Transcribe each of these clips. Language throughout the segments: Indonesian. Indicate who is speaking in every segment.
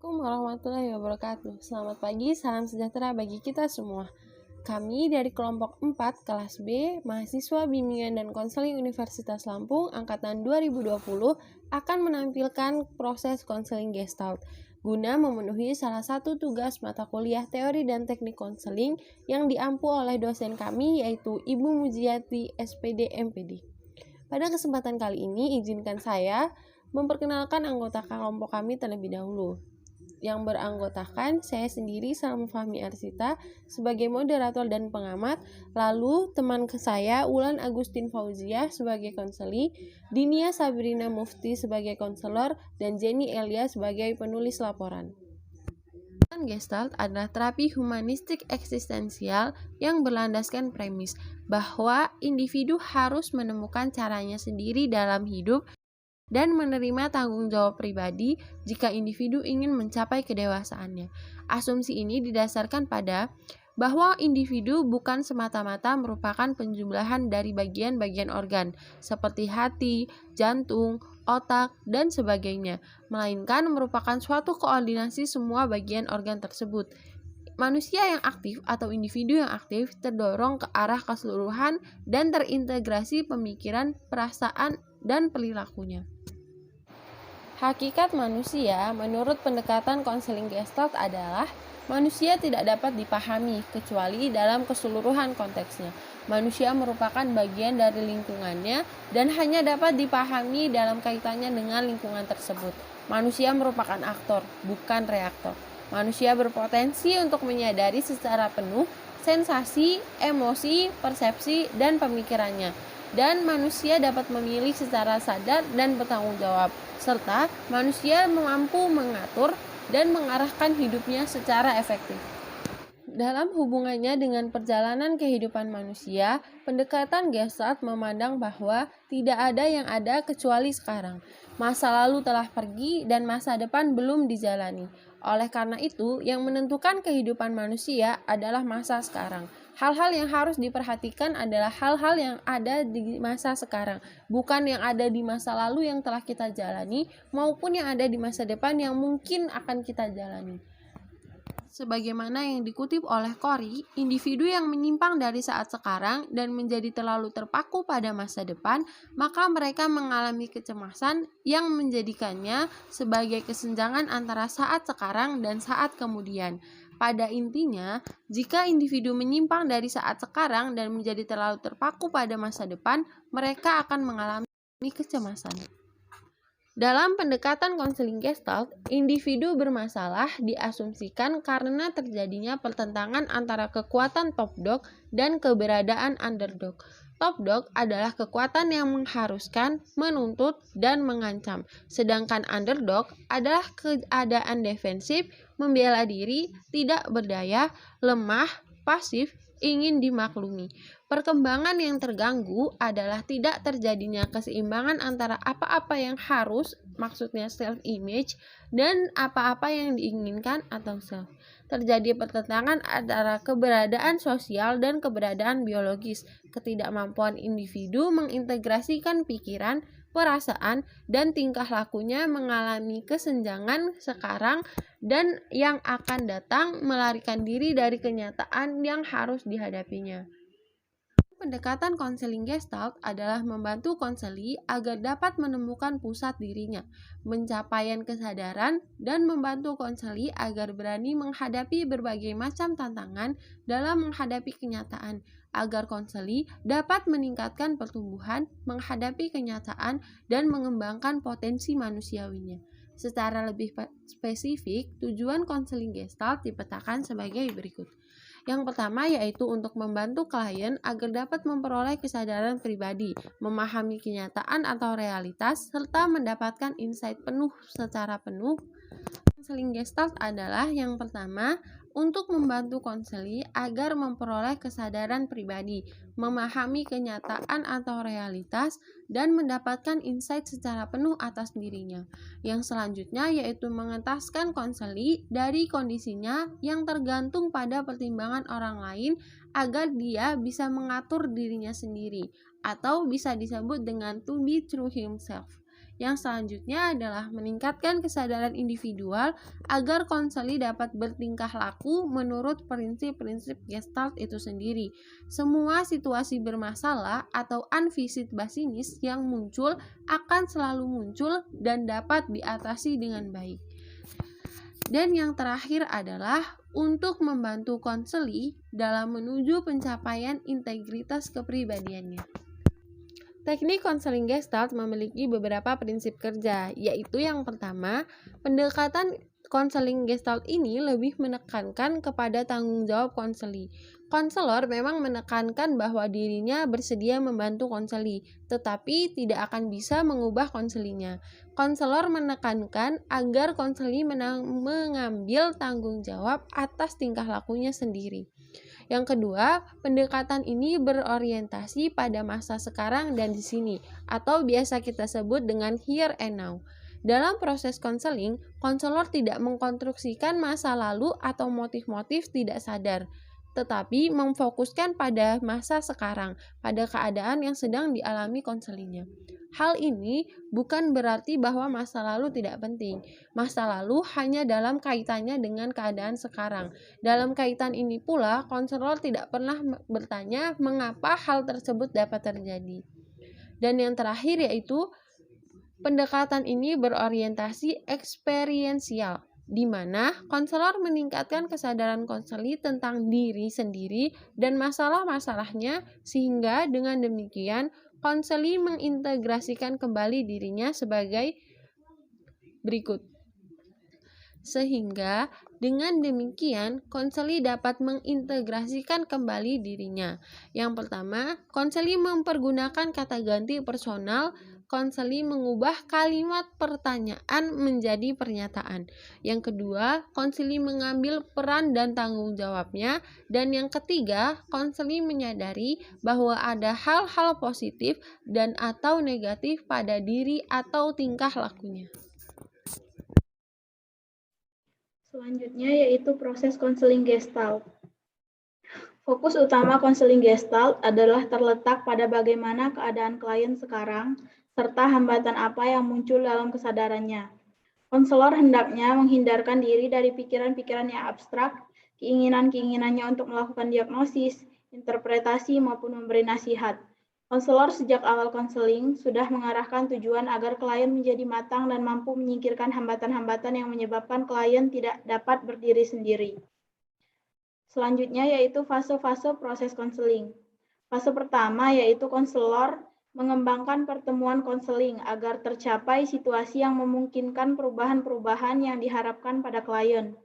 Speaker 1: Assalamualaikum warahmatullahi wabarakatuh. Selamat pagi, salam sejahtera bagi kita semua. Kami dari kelompok 4 kelas B, mahasiswa bimbingan dan konseling Universitas Lampung angkatan 2020 akan menampilkan proses konseling Gestalt guna memenuhi salah satu tugas mata kuliah teori dan teknik konseling yang diampu oleh dosen kami yaitu Ibu Mujiati SPD MPD. Pada kesempatan kali ini izinkan saya memperkenalkan anggota kelompok kami terlebih dahulu. Yang beranggotakan saya sendiri Salma Fahmi Arsita sebagai moderator dan pengamat, lalu teman saya Ulan Agustin Fauzia sebagai konseli, Dinia Sabrina Mufti sebagai konselor, dan Jenny Elia sebagai penulis laporan. Gestalt adalah terapi humanistik eksistensial yang berlandaskan premis bahwa individu harus menemukan caranya sendiri dalam hidup dan menerima tanggung jawab pribadi jika individu ingin mencapai kedewasaannya. Asumsi ini didasarkan pada bahwa individu bukan semata-mata merupakan penjumlahan dari bagian-bagian organ seperti hati, jantung, otak, dan sebagainya, melainkan merupakan suatu koordinasi semua bagian organ tersebut. Manusia yang aktif atau individu yang aktif terdorong ke arah keseluruhan dan terintegrasi pemikiran, perasaan, dan perilakunya. Hakikat manusia menurut pendekatan konseling Gestalt adalah manusia tidak dapat dipahami kecuali dalam keseluruhan konteksnya. Manusia merupakan bagian dari lingkungannya dan hanya dapat dipahami dalam kaitannya dengan lingkungan tersebut. Manusia merupakan aktor, bukan reaktor. Manusia berpotensi untuk menyadari secara penuh sensasi, emosi, persepsi, dan pemikirannya. Dan manusia dapat memilih secara sadar dan bertanggung jawab, serta manusia mampu mengatur dan mengarahkan hidupnya secara efektif. Dalam hubungannya dengan perjalanan kehidupan manusia, pendekatan Gestalt memandang bahwa tidak ada yang ada kecuali sekarang. Masa lalu telah pergi dan masa depan belum dijalani. Oleh karena itu, yang menentukan kehidupan manusia adalah masa sekarang. Hal-hal yang harus diperhatikan adalah hal-hal yang ada di masa sekarang, bukan yang ada di masa lalu yang telah kita jalani, maupun yang ada di masa depan yang mungkin akan kita jalani. Sebagaimana yang dikutip oleh Corey, individu yang menyimpang dari saat sekarang dan menjadi terlalu terpaku pada masa depan, maka mereka mengalami kecemasan yang menjadikannya sebagai kesenjangan antara saat sekarang dan saat kemudian. Pada intinya, jika individu menyimpang dari saat sekarang dan menjadi terlalu terpaku pada masa depan, mereka akan mengalami kecemasan. Dalam pendekatan konseling Gestalt, individu bermasalah diasumsikan karena terjadinya pertentangan antara kekuatan top dog dan keberadaan underdog. Top dog adalah kekuatan yang mengharuskan, menuntut, dan mengancam, sedangkan underdog adalah keadaan defensif, membela diri, tidak berdaya, lemah, pasif, ingin dimaklumi. Perkembangan yang terganggu adalah tidak terjadinya keseimbangan antara apa-apa yang harus, maksudnya self-image, dan apa-apa yang diinginkan atau self. Terjadi pertentangan antara keberadaan sosial dan keberadaan biologis. Ketidakmampuan individu mengintegrasikan pikiran, perasaan, dan tingkah lakunya mengalami kesenjangan sekarang dan yang akan datang, melarikan diri dari kenyataan yang harus dihadapinya. Pendekatan konseling Gestalt adalah membantu konseli agar dapat menemukan pusat dirinya, pencapaian kesadaran, dan membantu konseli agar berani menghadapi berbagai macam tantangan dalam menghadapi kenyataan, agar konseli dapat meningkatkan pertumbuhan, menghadapi kenyataan, dan mengembangkan potensi manusiawinya. Secara lebih spesifik, tujuan konseling Gestalt dipetakan sebagai berikut. Yang pertama yaitu untuk membantu klien agar dapat memperoleh kesadaran pribadi, memahami kenyataan atau realitas, serta mendapatkan insight penuh secara penuh. Konseling Gestalt adalah yang pertama untuk membantu konseli agar memperoleh kesadaran pribadi, memahami kenyataan atau realitas, dan mendapatkan insight secara penuh atas dirinya. Yang selanjutnya yaitu mengentaskan konseli dari kondisinya yang tergantung pada pertimbangan orang lain agar dia bisa mengatur dirinya sendiri, atau bisa disebut dengan to be true himself. Yang selanjutnya adalah meningkatkan kesadaran individual agar konseli dapat bertingkah laku menurut prinsip-prinsip Gestalt itu sendiri. Semua situasi bermasalah atau unfinished business yang muncul akan selalu muncul dan dapat diatasi dengan baik. Dan yang terakhir adalah untuk membantu konseli dalam menuju pencapaian integritas kepribadiannya. Teknik konseling Gestalt memiliki beberapa prinsip kerja, yaitu yang pertama, pendekatan konseling Gestalt ini lebih menekankan kepada tanggung jawab konseli. Konselor memang menekankan bahwa dirinya bersedia membantu konseli, tetapi tidak akan bisa mengubah konselinya. Konselor menekankan agar konseli mengambil tanggung jawab atas tingkah lakunya sendiri. Yang kedua, pendekatan ini berorientasi pada masa sekarang dan di sini, atau biasa kita sebut dengan here and now. Dalam proses konseling, konselor tidak mengkonstruksikan masa lalu atau motif-motif tidak sadar, tetapi memfokuskan pada masa sekarang, pada keadaan yang sedang dialami konselinya. Hal ini bukan berarti bahwa masa lalu tidak penting. Masa lalu hanya dalam kaitannya dengan keadaan sekarang. Dalam kaitan ini pula, konselor tidak pernah bertanya mengapa hal tersebut dapat terjadi. Dan yang terakhir yaitu pendekatan ini berorientasi eksperiensial, di mana konselor meningkatkan kesadaran konseli tentang diri sendiri dan masalah-masalahnya, sehingga dengan demikian konseli mengintegrasikan kembali dirinya sebagai berikut. Sehingga dengan demikian konseli dapat mengintegrasikan kembali dirinya. Yang pertama, konseli mempergunakan kata ganti personal. Konseli mengubah kalimat pertanyaan menjadi pernyataan. Yang kedua, konseli mengambil peran dan tanggung jawabnya. Dan yang ketiga, konseli menyadari bahwa ada hal-hal positif dan atau negatif pada diri atau tingkah lakunya.
Speaker 2: Selanjutnya yaitu proses konseling Gestalt. Fokus utama konseling Gestalt adalah terletak pada bagaimana keadaan klien sekarang, serta hambatan apa yang muncul dalam kesadarannya. Konselor hendaknya menghindarkan diri dari pikiran-pikiran yang abstrak, keinginan-keinginannya untuk melakukan diagnosis, interpretasi, maupun memberi nasihat. Konselor sejak awal konseling sudah mengarahkan tujuan agar klien menjadi matang dan mampu menyingkirkan hambatan-hambatan yang menyebabkan klien tidak dapat berdiri sendiri. Selanjutnya yaitu fase-fase proses konseling. Fase pertama yaitu konselor mengembangkan pertemuan konseling agar tercapai situasi yang memungkinkan perubahan-perubahan yang diharapkan pada klien.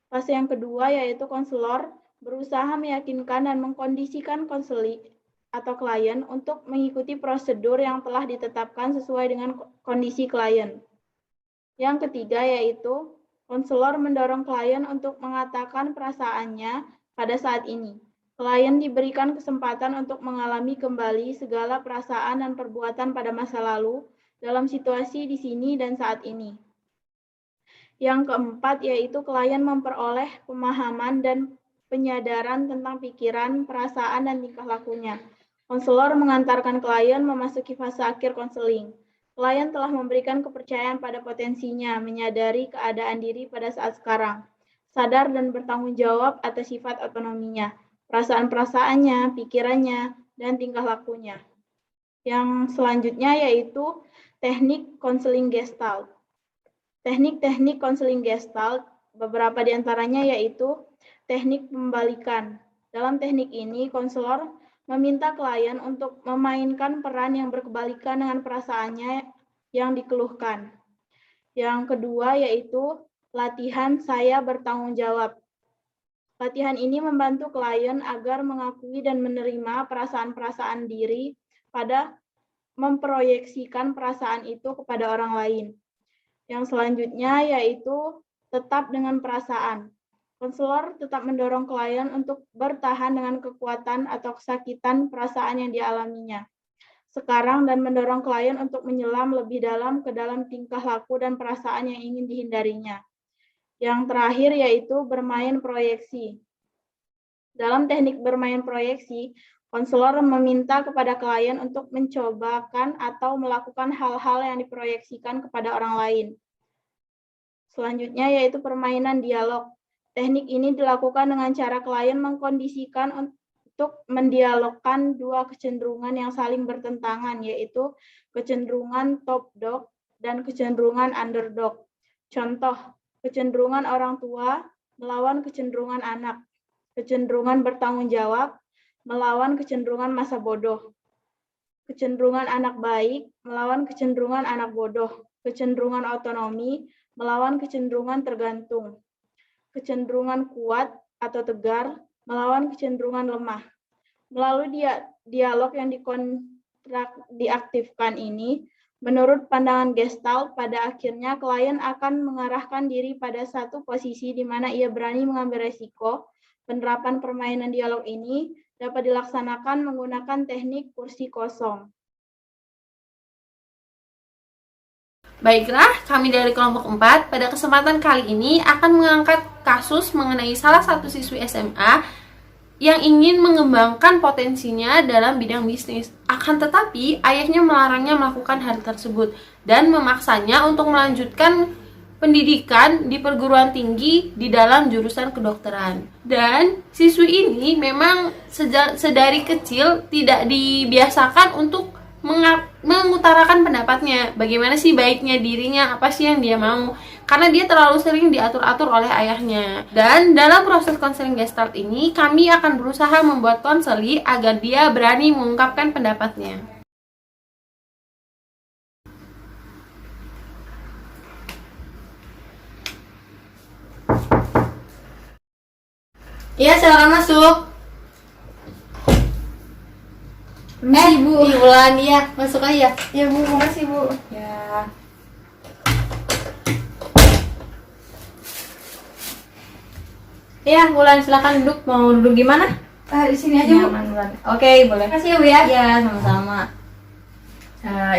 Speaker 2: Fase yang kedua yaitu konselor berusaha meyakinkan dan mengkondisikan konseli atau klien untuk mengikuti prosedur yang telah ditetapkan sesuai dengan kondisi klien. Yang ketiga yaitu konselor mendorong klien untuk mengatakan perasaannya pada saat ini. Klien diberikan kesempatan untuk mengalami kembali segala perasaan dan perbuatan pada masa lalu dalam situasi di sini dan saat ini. Yang keempat yaitu klien memperoleh pemahaman dan penyadaran tentang pikiran, perasaan, dan tingkah lakunya. Konselor mengantarkan klien memasuki fase akhir konseling. Klien telah memberikan kepercayaan pada potensinya, menyadari keadaan diri pada saat sekarang, sadar dan bertanggung jawab atas sifat otonominya, perasaan-perasaannya, pikirannya, dan tingkah lakunya. Yang selanjutnya yaitu teknik konseling Gestalt. Teknik-teknik konseling Gestalt, beberapa di antaranya yaitu teknik pembalikan. Dalam teknik ini, konselor meminta klien untuk memainkan peran yang berkebalikan dengan perasaannya yang dikeluhkan. Yang kedua yaitu latihan saya bertanggung jawab. Latihan ini membantu klien agar mengakui dan menerima perasaan-perasaan diri pada memproyeksikan perasaan itu kepada orang lain. Yang selanjutnya yaitu tetap dengan perasaan. Konselor tetap mendorong klien untuk bertahan dengan kekuatan atau kesakitan perasaan yang dialaminya sekarang dan mendorong klien untuk menyelam lebih dalam ke dalam tingkah laku dan perasaan yang ingin dihindarinya. Yang terakhir yaitu bermain proyeksi. Dalam teknik bermain proyeksi, Konselor meminta kepada klien untuk mencobakan atau melakukan hal-hal yang diproyeksikan kepada orang lain. Selanjutnya yaitu permainan dialog. Teknik ini dilakukan dengan cara klien mengkondisikan untuk mendialogkan dua kecenderungan yang saling bertentangan, yaitu kecenderungan top dog dan kecenderungan underdog. Contoh, kecenderungan orang tua melawan kecenderungan anak, kecenderungan bertanggung jawab melawan kecenderungan masa bodoh, kecenderungan anak baik melawan kecenderungan anak bodoh, kecenderungan otonomi melawan kecenderungan tergantung, kecenderungan kuat atau tegar melawan kecenderungan lemah. Melalui dialog yang diaktifkan ini, menurut pandangan Gestalt, pada akhirnya klien akan mengarahkan diri pada satu posisi di mana ia berani mengambil resiko. Penerapan permainan dialog ini dapat dilaksanakan menggunakan teknik kursi kosong.
Speaker 1: Baiklah, kami dari kelompok 4 pada kesempatan kali ini akan mengangkat kasus mengenai salah satu siswi SMA yang ingin mengembangkan potensinya dalam bidang bisnis. Akan tetapi, ayahnya melarangnya melakukan hal tersebut dan memaksanya untuk melanjutkan pendidikan di perguruan tinggi di dalam jurusan kedokteran. Dan siswi ini memang sedari kecil tidak dibiasakan untuk mengutarakan pendapatnya, bagaimana sih baiknya dirinya, apa sih yang dia mau, karena dia terlalu sering diatur-atur oleh ayahnya. Dan dalam proses konseling Gestalt ini, kami akan berusaha membuat konseli agar dia berani mengungkapkan pendapatnya.
Speaker 3: Iya, silakan masuk.
Speaker 1: Permisi, Bu.
Speaker 3: Wulan, iya, masuk aja.
Speaker 1: Ya, Bu, makasih, Bu.
Speaker 3: Ya. Iya, Wulan, silakan duduk. Mau duduk di mana?
Speaker 1: Di sini aja, Bu.
Speaker 3: Nyaman, Wulan. Oke, boleh.
Speaker 1: Makasih ya, Bu ya.
Speaker 3: Iya, sama-sama.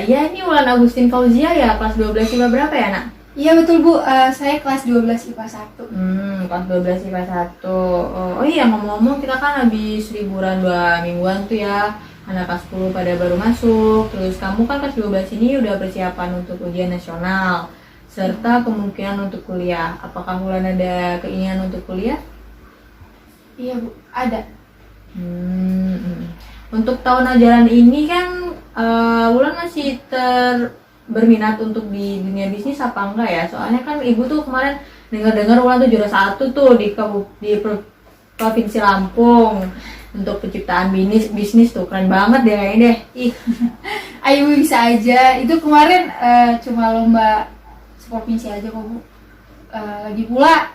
Speaker 3: Iya, ini Wulan Agustin Fauzia ya, kelas 12 IPA berapa ya, Nak?
Speaker 4: Iya betul Bu, saya kelas 12 IPA 1.
Speaker 3: Kelas 12 IPA 1. Oh iya, ngomong-ngomong kita kan habis liburan 2 mingguan tuh ya. Anak kelas 10 pada baru masuk. Terus kamu kan kelas 12 ini udah persiapan untuk ujian nasional serta kemungkinan untuk kuliah. Apakah Wulan ada keinginan untuk kuliah?
Speaker 4: Iya Bu, ada.
Speaker 3: Untuk tahun ajaran ini kan Wulan masih berminat untuk di dunia bisnis apa enggak ya? Soalnya kan ibu tuh kemarin dengar-dengar Wulan tuh juara 1 tuh di Provinsi Lampung untuk penciptaan bisnis tuh, keren banget deh kayaknya deh. Ih,
Speaker 4: Ayo Bu, bisa aja. Itu kemarin cuma lomba seprovinsi aja kok Bu. Lagi pula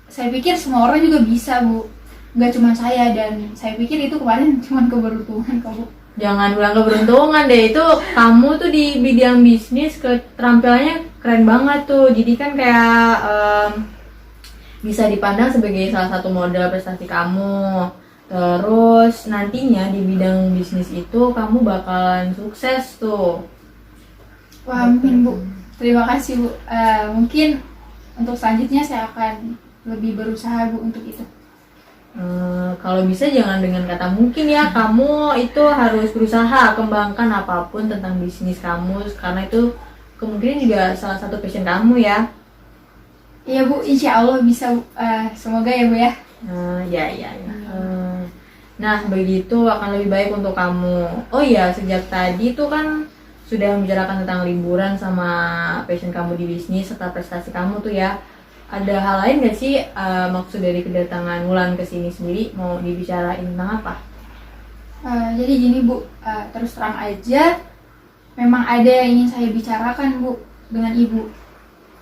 Speaker 4: saya pikir semua orang juga bisa Bu, nggak cuma saya, dan saya pikir itu kemarin cuma keberuntungan kok Bu.
Speaker 3: jangan bilang keberuntungan deh, itu kamu tuh di bidang bisnis keterampilannya keren banget tuh. Jadi kan kayak bisa dipandang sebagai salah satu modal prestasi kamu. Terus nantinya di bidang bisnis itu kamu bakalan sukses tuh.
Speaker 4: Wah, amin Bu. Terima kasih Bu. Mungkin untuk selanjutnya saya akan lebih berusaha Bu untuk itu.
Speaker 3: Kalau bisa jangan dengan kata mungkin ya, kamu itu harus berusaha kembangkan apapun tentang bisnis kamu, karena itu kemungkinan juga salah satu passion kamu ya.
Speaker 4: Iya Bu, insya Allah bisa Bu. Semoga ya Bu ya.
Speaker 3: Ya. Nah, begitu akan lebih baik untuk kamu. Oh iya, sejak tadi tuh kan sudah membicarakan tentang liburan sama passion kamu di bisnis serta prestasi kamu tuh ya. Ada hal lain nggak sih maksud dari kedatangan Wulan ke sini sendiri, mau dibicarain tentang apa?
Speaker 4: Jadi gini Bu, terus terang aja, memang ada yang ingin saya bicarakan Bu dengan Ibu.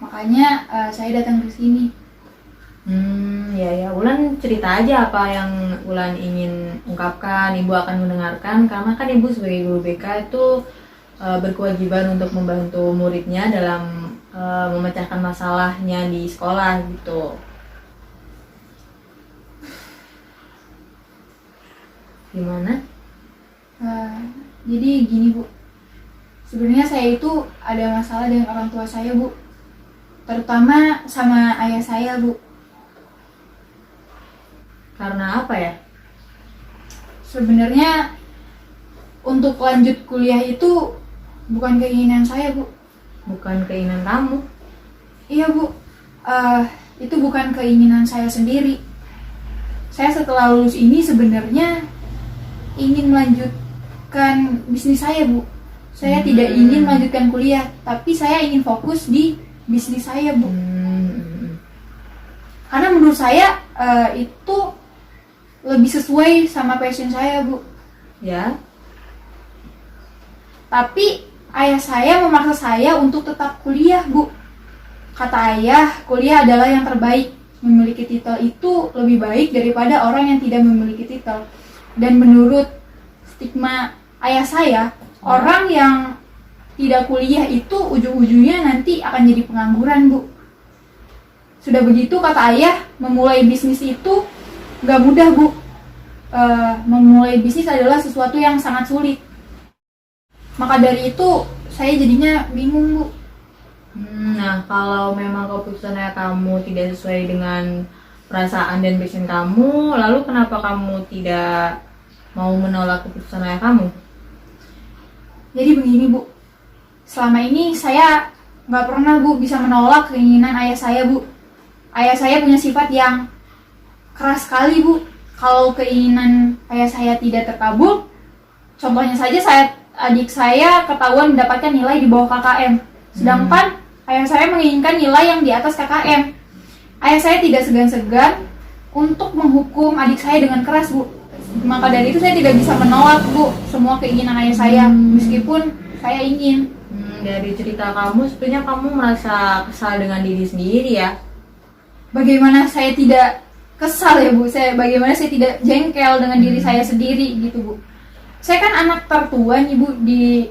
Speaker 4: Makanya saya datang ke sini.
Speaker 3: Ya, Wulan cerita aja apa yang Wulan ingin ungkapkan. Ibu akan mendengarkan, karena kan Ibu sebagai guru BK itu berkewajiban untuk membantu muridnya dalam memecahkan masalahnya di sekolah gitu. Gimana?
Speaker 4: Jadi gini Bu, sebenarnya saya itu ada masalah dengan orang tua saya Bu, terutama sama ayah saya Bu.
Speaker 3: Karena apa ya?
Speaker 4: Sebenarnya untuk lanjut kuliah itu bukan keinginan saya, Bu.
Speaker 3: Bukan keinginan kamu.
Speaker 4: Iya, Bu. Itu bukan keinginan saya sendiri. Saya setelah lulus ini sebenarnya ingin melanjutkan bisnis saya, Bu. Saya tidak ingin melanjutkan kuliah, tapi saya ingin fokus di bisnis saya, Bu. Karena menurut saya itu lebih sesuai sama passion saya, Bu.
Speaker 3: Ya.
Speaker 4: Tapi ayah saya memaksa saya untuk tetap kuliah, Bu. Kata ayah, kuliah adalah yang terbaik. Memiliki titel itu lebih baik daripada orang yang tidak memiliki titel. Dan menurut stigma ayah saya, orang yang tidak kuliah itu ujung-ujungnya nanti akan jadi pengangguran, Bu. Sudah begitu, kata ayah, memulai bisnis itu gak mudah, Bu. Memulai bisnis adalah sesuatu yang sangat sulit. Maka dari itu, saya jadinya bingung, Bu.
Speaker 3: Nah, kalau memang keputusan ayah kamu tidak sesuai dengan perasaan dan passion kamu, lalu kenapa kamu tidak mau menolak keputusan ayah kamu?
Speaker 4: Jadi begini, Bu. Selama ini saya nggak pernah, Bu, bisa menolak keinginan ayah saya, Bu. Ayah saya punya sifat yang keras sekali, Bu. Kalau keinginan ayah saya tidak terkabul, contohnya saja adik saya ketahuan mendapatkan nilai di bawah KKM. Sedangkan ayah saya menginginkan nilai yang di atas KKM. Ayah saya tidak segan-segan untuk menghukum adik saya dengan keras, Bu. Maka dari itu saya tidak bisa menolak, Bu, semua keinginan ayah saya, meskipun saya ingin.
Speaker 3: Dari cerita kamu, sepertinya kamu merasa kesal dengan diri sendiri ya?
Speaker 4: Bagaimana saya tidak kesal ya, Bu? Bagaimana saya tidak jengkel dengan diri saya sendiri gitu, Bu? Saya kan anak tertua nih, Bu, di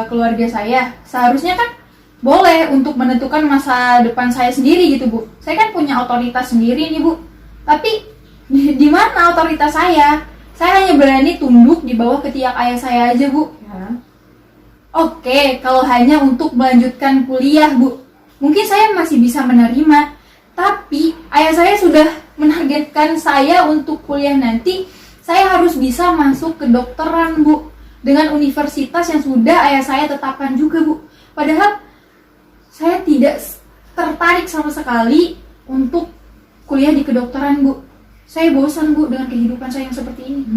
Speaker 4: keluarga saya. Seharusnya kan boleh untuk menentukan masa depan saya sendiri gitu, Bu. Saya kan punya otoritas sendiri nih, Bu. Tapi di mana otoritas saya? Saya hanya berani tunduk di bawah ketiak ayah saya aja, Bu.
Speaker 3: Ya.
Speaker 4: Oke, kalau hanya untuk melanjutkan kuliah, Bu, mungkin saya masih bisa menerima. Tapi ayah saya sudah menargetkan saya untuk kuliah nanti, saya harus bisa masuk kedokteran, Bu, dengan universitas yang sudah ayah saya tetapkan juga, Bu. Padahal saya tidak tertarik sama sekali untuk kuliah di kedokteran, Bu. Saya bosan, Bu, dengan kehidupan saya yang seperti ini.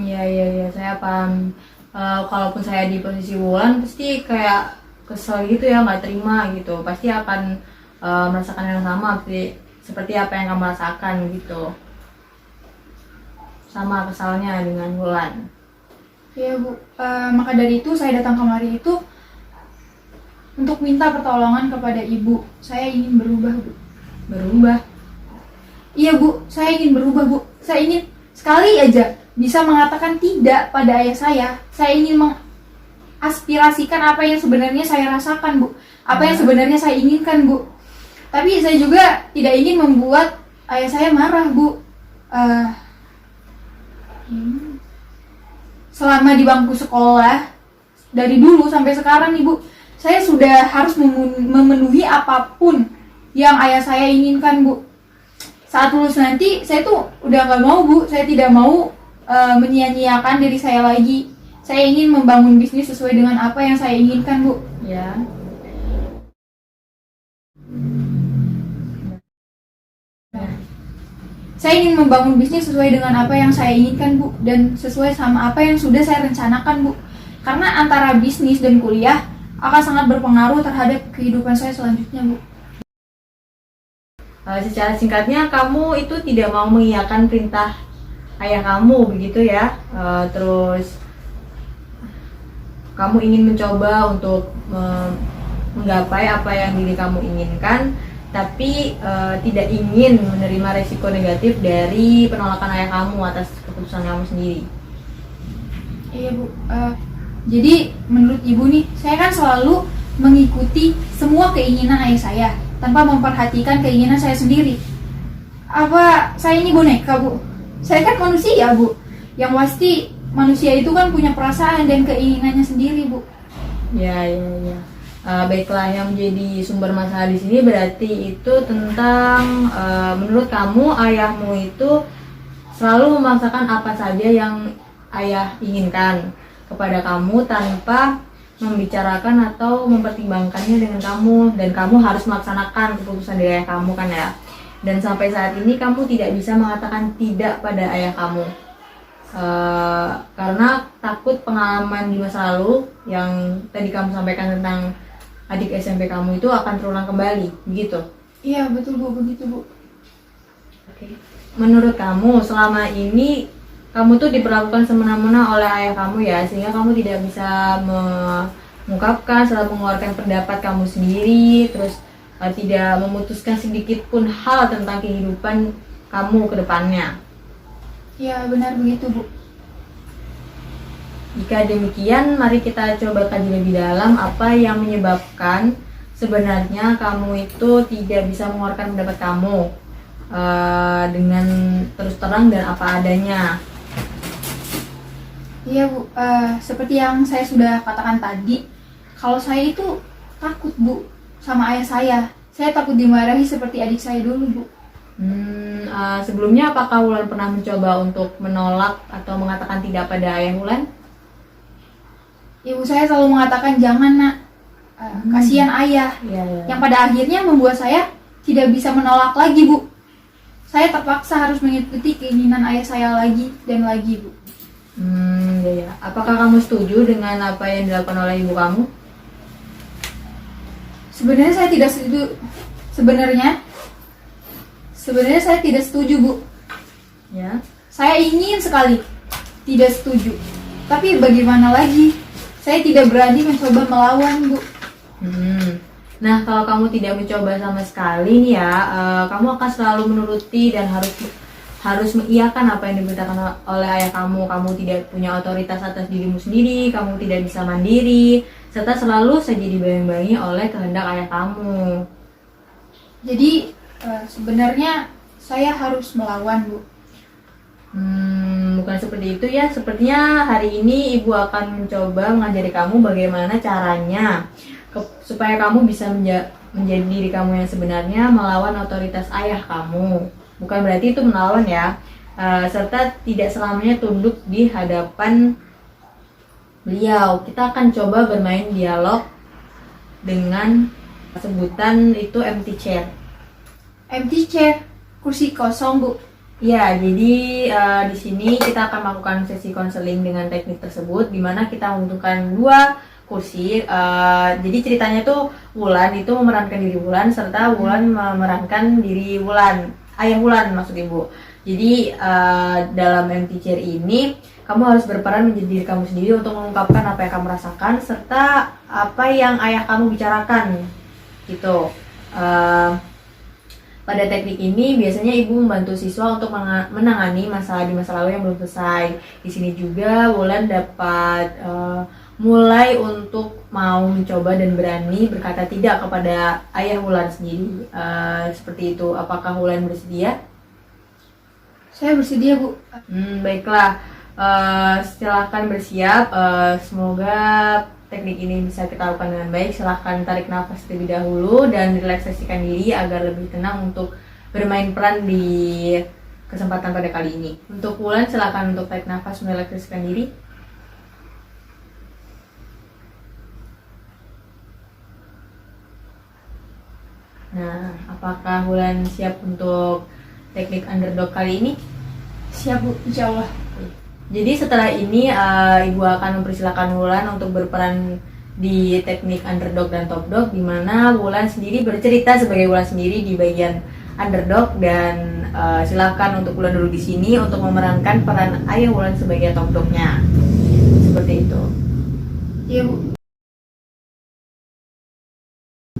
Speaker 3: Ya, saya paham. Kalaupun saya di posisi Wulan, pasti kayak kesel gitu ya, nggak terima gitu. Pasti akan merasakan yang sama seperti apa yang kamu rasakan gitu. Sama kesalnya dengan Wulan.
Speaker 4: Ya, Bu. Maka dari itu saya datang kemari itu untuk minta pertolongan kepada Ibu. Saya ingin berubah, Bu.
Speaker 3: Berubah?
Speaker 4: Iya, Bu. Saya ingin berubah, Bu. Saya ingin sekali aja bisa mengatakan tidak pada ayah saya. Saya ingin mengaspirasikan apa yang sebenarnya saya rasakan, Bu. Apa yang sebenarnya saya inginkan, Bu. Tapi saya juga tidak ingin membuat ayah saya marah, Bu. Selama di bangku sekolah, dari dulu sampai sekarang nih, Bu, saya sudah harus memenuhi apapun yang ayah saya inginkan, Bu. Saat lulus nanti, saya tuh udah gak mau, Bu. Saya tidak mau menyia-nyiakan diri saya lagi. Saya ingin membangun bisnis sesuai dengan apa yang saya inginkan, Bu.
Speaker 3: Ya.
Speaker 4: Saya ingin membangun bisnis sesuai dengan apa yang saya inginkan, Bu. Dan sesuai sama apa yang sudah saya rencanakan, Bu. Karena antara bisnis dan kuliah akan sangat berpengaruh terhadap kehidupan saya selanjutnya, Bu.
Speaker 3: Secara singkatnya, kamu itu tidak mau mengiyakan perintah ayah kamu, begitu ya? Terus kamu ingin mencoba untuk menggapai apa yang diri kamu inginkan, tapi tidak ingin menerima resiko negatif dari penolakan ayah kamu atas keputusan kamu sendiri.
Speaker 4: Iya, Bu. Jadi menurut Ibu nih, saya kan selalu mengikuti semua keinginan ayah saya tanpa memperhatikan keinginan saya sendiri. Apa saya ini boneka, Bu? Saya kan manusia, Bu. Yang pasti manusia itu kan punya perasaan dan keinginannya sendiri, Bu.
Speaker 3: Ya. Baiklah, yang menjadi sumber masalah di sini berarti itu tentang menurut kamu ayahmu itu selalu memaksakan apa saja yang ayah inginkan. kepada kamu tanpa membicarakan atau mempertimbangkannya dengan kamu, dan kamu harus melaksanakan keputusan dari ayah kamu kan ya. Dan sampai saat ini kamu tidak bisa mengatakan tidak pada ayah kamu. Karena takut pengalaman di masa lalu yang tadi kamu sampaikan tentang adik SMP kamu itu akan terulang kembali, begitu?
Speaker 4: Iya betul Bu, begitu Bu.
Speaker 3: Oke. Menurut kamu selama ini kamu tuh diperlakukan semena-mena oleh ayah kamu ya, sehingga kamu tidak bisa mengungkapkan, selalu mengeluarkan pendapat kamu sendiri, terus tidak memutuskan sedikit pun hal tentang kehidupan kamu ke depannya.
Speaker 4: Iya benar begitu Bu.
Speaker 3: Jika demikian, mari kita coba kaji lebih dalam apa yang menyebabkan sebenarnya kamu itu tidak bisa mengeluarkan pendapat kamu dengan terus terang dan apa adanya.
Speaker 4: Iya Bu, seperti yang saya sudah katakan tadi, kalau saya itu takut Bu sama ayah saya. Saya takut dimarahi seperti adik saya dulu Bu.
Speaker 3: Sebelumnya apakah Wulan pernah mencoba untuk menolak atau mengatakan tidak pada ayah Wulan?
Speaker 4: Ibu saya selalu mengatakan jangan nak, kasihan ayah.
Speaker 3: Ya.
Speaker 4: Yang pada akhirnya membuat saya tidak bisa menolak lagi Bu. Saya terpaksa harus mengikuti keinginan ayah saya lagi dan lagi Bu.
Speaker 3: Ya. Apakah kamu setuju dengan apa yang dilakukan oleh ibu kamu?
Speaker 4: Sebenarnya saya tidak setuju. Sebenarnya saya tidak setuju Bu.
Speaker 3: Ya.
Speaker 4: Saya ingin sekali tidak setuju. Tapi bagaimana lagi? Saya tidak berani mencoba melawan Bu.
Speaker 3: Nah, kalau kamu tidak mencoba sama sekali nih ya, kamu akan selalu menuruti dan harus mengiyakan apa yang diberitakan oleh ayah kamu. Kamu tidak punya otoritas atas dirimu sendiri, kamu tidak bisa mandiri, serta selalu saja dibayang-bayangi oleh kehendak ayah kamu.
Speaker 4: Jadi sebenarnya saya harus melawan Bu.
Speaker 3: Bukan seperti itu ya. Sepertinya hari ini ibu akan mencoba mengajari kamu bagaimana caranya supaya kamu bisa menjadi diri kamu yang sebenarnya, melawan otoritas ayah kamu. Bukan berarti itu melawan ya, serta tidak selamanya tunduk di hadapan beliau. Kita akan coba bermain dialog dengan sebutan itu empty chair.
Speaker 4: Empty chair, kursi kosong Bu.
Speaker 3: Ya, jadi di sini kita akan melakukan sesi konseling dengan teknik tersebut, di mana kita membutuhkan 2 kursi. Jadi ceritanya tuh Wulan itu memerankan diri Wulan, serta Wulan memerankan diri Wulan, ayah Wulan maksud ibu. Jadi dalam empty chair ini kamu harus berperan menjadi diri kamu sendiri untuk mengungkapkan apa yang kamu rasakan serta apa yang ayah kamu bicarakan gitu. Pada teknik ini biasanya ibu membantu siswa untuk menangani masalah di masa lalu yang belum selesai. Di sini juga Wulan dapat mulai untuk mau mencoba dan berani berkata tidak kepada ayah Wulan sendiri. Seperti itu. Apakah Wulan bersedia?
Speaker 4: Saya bersedia Bu.
Speaker 3: Baiklah. Silahkan bersiap. Semoga teknik ini bisa kita lakukan dengan baik. Silahkan tarik nafas terlebih dahulu dan relaksasikan diri agar lebih tenang untuk bermain peran di kesempatan pada kali ini. Untuk Wulan, silahkan untuk tarik nafas, merelaksasikan diri. Nah, apakah Wulan siap untuk teknik underdog kali ini?
Speaker 4: Siap Bu, insya Allah.
Speaker 3: Jadi setelah ini ibu akan mempersilahkan Wulan untuk berperan di teknik underdog dan top dog, di mana Wulan sendiri bercerita sebagai Wulan sendiri di bagian underdog, dan silakan untuk Wulan dulu di sini untuk memerankan peran ayah Wulan sebagai top dognya. Seperti itu.
Speaker 4: Iya Bu.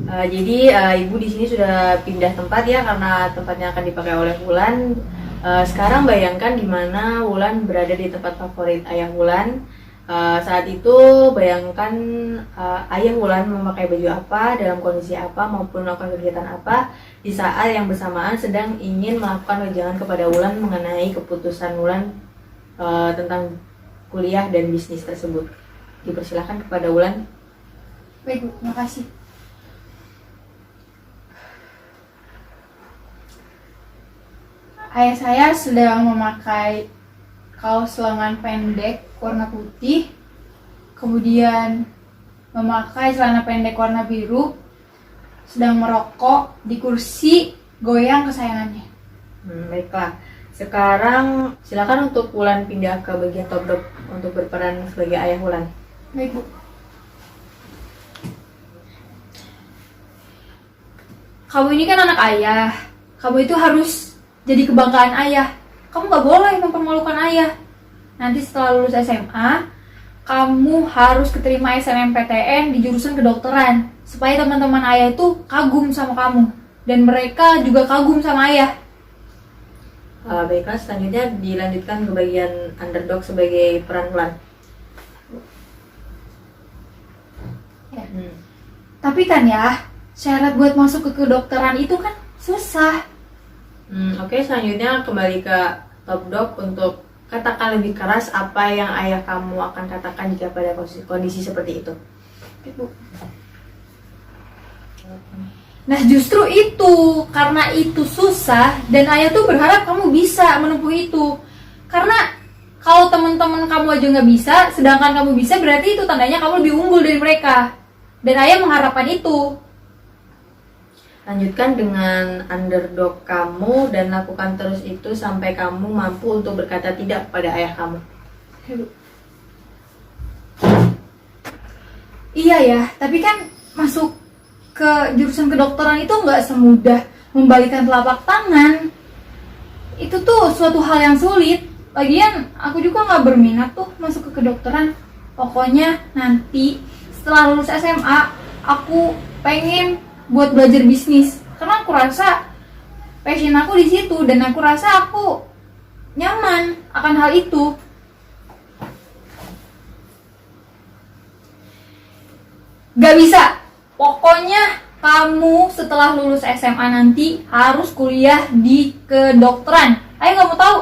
Speaker 3: Jadi ibu di sini sudah pindah tempat ya, karena tempatnya akan dipakai oleh Wulan. Sekarang bayangkan di mana Wulan berada di tempat favorit ayah Wulan. Saat itu bayangkan ayah Wulan memakai baju apa, dalam kondisi apa, maupun melakukan kegiatan apa di saat yang bersamaan sedang ingin melakukan wejangan kepada Wulan mengenai keputusan Wulan tentang kuliah dan bisnis tersebut. Dipersilahkan kepada Wulan.
Speaker 4: Baik Bu, terima kasih. Ayah saya sedang memakai kaos lengan pendek warna putih, kemudian memakai celana pendek warna biru, sedang merokok di kursi goyang kesayangannya.
Speaker 3: Baiklah. Sekarang silakan untuk Wulan pindah ke bagian top dog untuk berperan sebagai ayah Wulan.
Speaker 4: Baik, Bu. Kamu ini kan anak ayah. Kamu itu harus jadi kebanggaan ayah. Kamu gak boleh mempermalukan ayah. Nanti setelah lulus SMA, kamu harus keterima SNMPTN di jurusan kedokteran. Supaya teman-teman ayah itu kagum sama kamu. Dan mereka juga kagum sama ayah.
Speaker 3: Baiklah, selanjutnya dilanjutkan ke bagian underdog sebagai peran Wulan.
Speaker 4: Ya. Tapi kan ya, syarat buat masuk ke kedokteran itu kan susah.
Speaker 3: Oke, selanjutnya kembali ke top dog untuk katakan lebih keras apa yang ayah kamu akan katakan jika pada kondisi seperti itu.
Speaker 4: Ibu. Nah justru itu, karena itu susah dan ayah tuh berharap kamu bisa menempuh itu. Karena kalau teman-teman kamu aja nggak bisa, sedangkan kamu bisa, berarti itu tandanya kamu lebih unggul dari mereka. Dan ayah mengharapkan itu.
Speaker 3: Lanjutkan dengan underdog kamu dan lakukan terus itu sampai kamu mampu untuk berkata tidak kepada ayah kamu.
Speaker 4: Iya ya, tapi kan masuk ke jurusan kedokteran itu nggak semudah membalikan telapak tangan. Itu tuh suatu hal yang sulit. Lagian aku juga nggak berminat tuh masuk ke kedokteran. Pokoknya nanti setelah lulus SMA aku pengen buat belajar bisnis. Karena aku rasa passion aku di situ dan aku rasa aku nyaman akan hal itu. Gak bisa. Pokoknya kamu setelah lulus SMA nanti harus kuliah di kedokteran. Ayo gak mau tahu?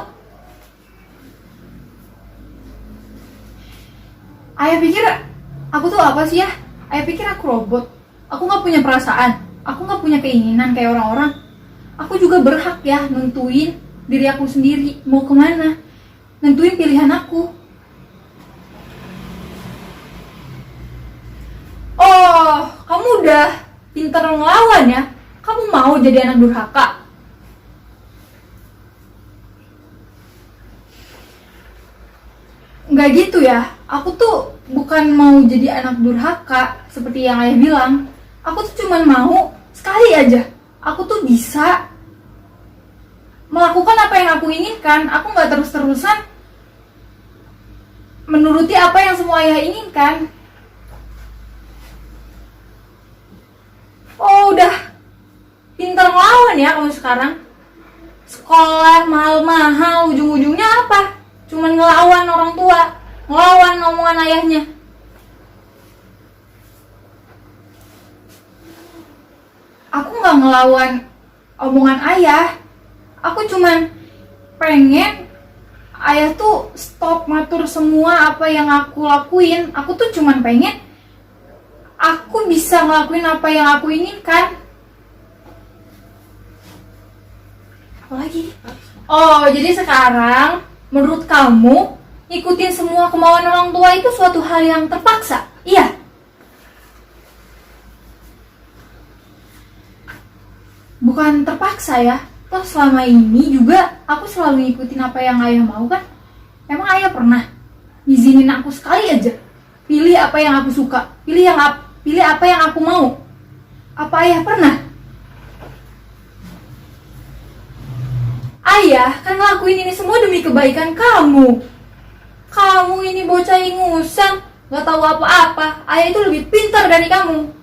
Speaker 4: Ayah pikir aku tuh apa sih ya? Ayah pikir aku robot. Aku gak punya perasaan. Aku gak punya keinginan kayak orang-orang. Aku juga berhak ya nentuin diri aku sendiri mau kemana. Nentuin pilihan aku. Oh, kamu udah pintar ngelawan ya? Kamu mau jadi anak durhaka? Nggak gitu ya. Aku tuh bukan mau jadi anak durhaka seperti yang ayah bilang. Aku tuh cuma mau sekali aja. Aku tuh bisa melakukan apa yang aku inginkan. Aku nggak terus-terusan menuruti apa yang semua ayah inginkan. Oh udah pintar ngelawan ya kamu sekarang. Sekolah mahal-mahal, ujung-ujungnya apa? Cuman ngelawan orang tua, ngelawan omongan ayahnya. Aku gak ngelawan omongan ayah. Aku cuman pengen ayah tuh stop ngatur semua apa yang aku lakuin. Aku tuh cuman pengen aku bisa ngelakuin apa yang aku inginkan. Apalagi? Oh, jadi sekarang menurut kamu ikutin semua kemauan orang tua itu suatu hal yang terpaksa? Iya. Bukan terpaksa ya. Toh selama ini juga aku selalu ngikutin apa yang ayah mau kan. Emang ayah pernah izinin aku sekali aja pilih apa yang aku suka, pilih apa yang aku mau? Apa ayah pernah? Ayah kan ngelakuin ini semua demi kebaikan kamu. Kamu ini bocah ingusan, gak tahu apa-apa. Ayah itu lebih pintar dari kamu.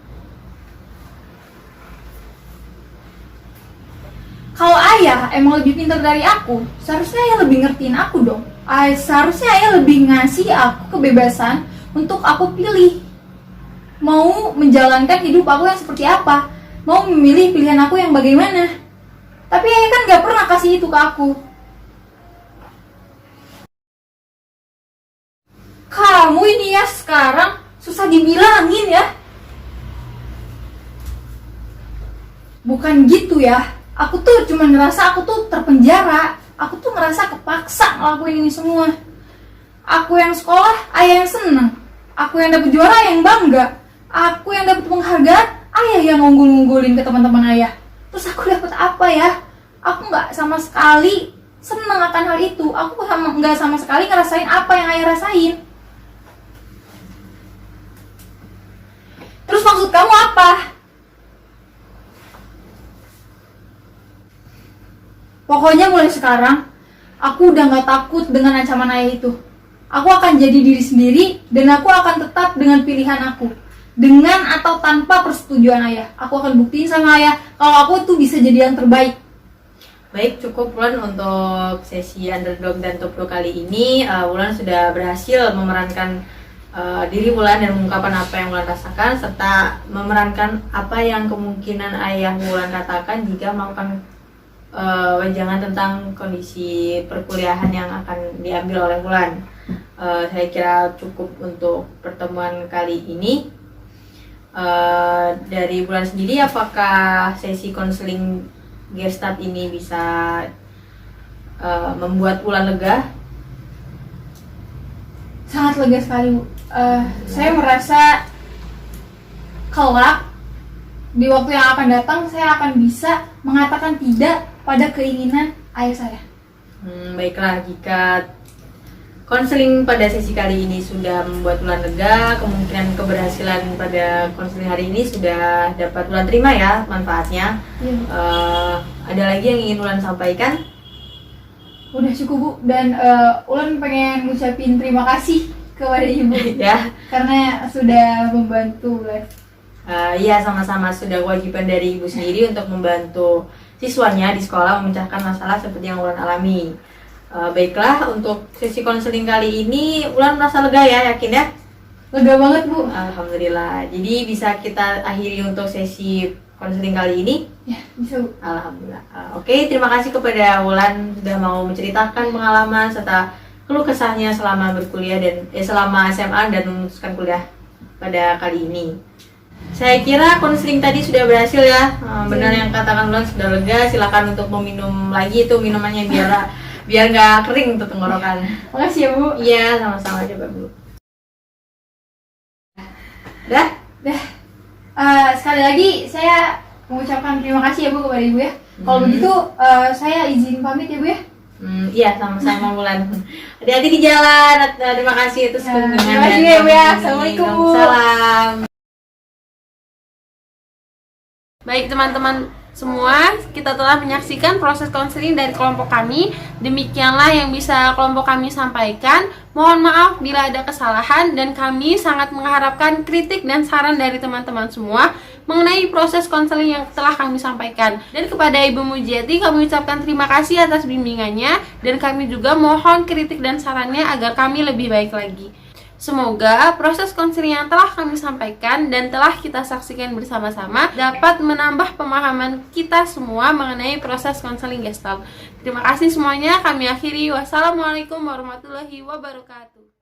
Speaker 4: Kalau ayah emang lebih pintar dari aku, seharusnya ayah lebih ngertiin aku dong. Seharusnya ayah lebih ngasih aku kebebasan untuk aku pilih mau menjalankan hidup aku yang seperti apa, mau memilih pilihan aku yang bagaimana. Tapi ayah kan gak pernah kasih itu ke aku. Kamu ini ya sekarang susah dibilangin ya. Bukan gitu ya. Aku tuh cuma ngerasa aku tuh terpenjara. Aku tuh ngerasa kepaksa ngelakuin ini semua. Aku yang sekolah, ayah yang seneng. Aku yang dapat juara yang bangga. Aku yang dapat penghargaan, ayah yang ngunggul-ngunggulin ke teman-teman ayah. Terus aku dapat apa ya? Aku nggak sama sekali senang akan hal itu. Aku nggak sama sekali ngerasain apa yang ayah rasain. Terus maksud kamu apa? Pokoknya mulai sekarang, aku udah nggak takut dengan ancaman ayah itu. Aku akan jadi diri sendiri dan aku akan tetap dengan pilihan aku. Dengan atau tanpa persetujuan ayah. Aku akan buktiin sama ayah kalau aku tuh bisa jadi yang terbaik.
Speaker 3: Baik, cukup Wulan untuk sesi underdog dan top 2 kali ini. Wulan sudah berhasil memerankan diri Wulan dan mengungkapkan apa yang Wulan rasakan, serta memerankan apa yang kemungkinan ayah Wulan katakan jika melakukan wejangan tentang kondisi perkuliahan yang akan diambil oleh Wulan. Saya kira cukup untuk pertemuan kali ini. Dari Wulan sendiri, apakah sesi konseling Gestalt ini bisa membuat Wulan lega?
Speaker 4: Sangat lega sekali, Bu. Saya merasa kelak di waktu yang akan datang saya akan bisa mengatakan tidak pada keinginan ayah saya.
Speaker 3: Baiklah, jika konseling pada sesi kali ini sudah membuat Wulan lega, kemungkinan keberhasilan pada konseling hari ini sudah dapat Wulan terima ya manfaatnya. Ada lagi yang ingin Wulan sampaikan?
Speaker 4: Udah cukup, Bu, dan Ulan pengen ngucapin terima kasih kepada Ibu
Speaker 3: Ya,
Speaker 4: karena sudah membantu Ulan.
Speaker 3: iya, sama-sama, sudah kewajiban dari ibu sendiri untuk membantu siswanya di sekolah memecahkan masalah seperti yang Wulan alami. Baiklah, untuk sesi konseling kali ini Wulan merasa lega ya, yakin ya?
Speaker 4: Lega banget, Bu.
Speaker 3: Alhamdulillah. Jadi bisa kita akhiri untuk sesi konseling kali ini?
Speaker 4: Ya, bisa, Bu.
Speaker 3: Alhamdulillah. Oke, terima kasih kepada Wulan sudah mau menceritakan pengalaman serta keluh kesahnya selama berkuliah dan selama SMA dan memutuskan kuliah pada kali ini. Saya kira konseling tadi sudah berhasil ya. Benar yang katakan Wulan, sudah lega. Silakan untuk meminum lagi itu minumannya biar nggak kering tuh tenggorokan.
Speaker 4: Makasih ya, Bu.
Speaker 3: Iya, sama-sama, coba Bu. Dah?
Speaker 4: Sekali lagi saya mengucapkan terima kasih ya, Bu, kepada Ibu ya. Kalau begitu saya izin pamit ya, Bu ya.
Speaker 3: Iya, sama-sama Wulan. Hati-hati di jalan. Terima kasih atas kunjungan.
Speaker 4: Terima kasih ya, Bu ya. Assalamualaikum, Bu.
Speaker 3: Salam.
Speaker 1: Baik teman-teman semua, kita telah menyaksikan proses konseling dari kelompok kami. Demikianlah yang bisa kelompok kami sampaikan. Mohon maaf bila ada kesalahan dan kami sangat mengharapkan kritik dan saran dari teman-teman semua mengenai proses konseling yang telah kami sampaikan. Dan kepada Ibu Mujiati kami ucapkan terima kasih atas bimbingannya dan kami juga mohon kritik dan sarannya agar kami lebih baik lagi. Semoga proses konseling yang telah kami sampaikan dan telah kita saksikan bersama-sama dapat menambah pemahaman kita semua mengenai proses konseling Gestalt. Terima kasih semuanya, kami akhiri. Wassalamualaikum warahmatullahi wabarakatuh.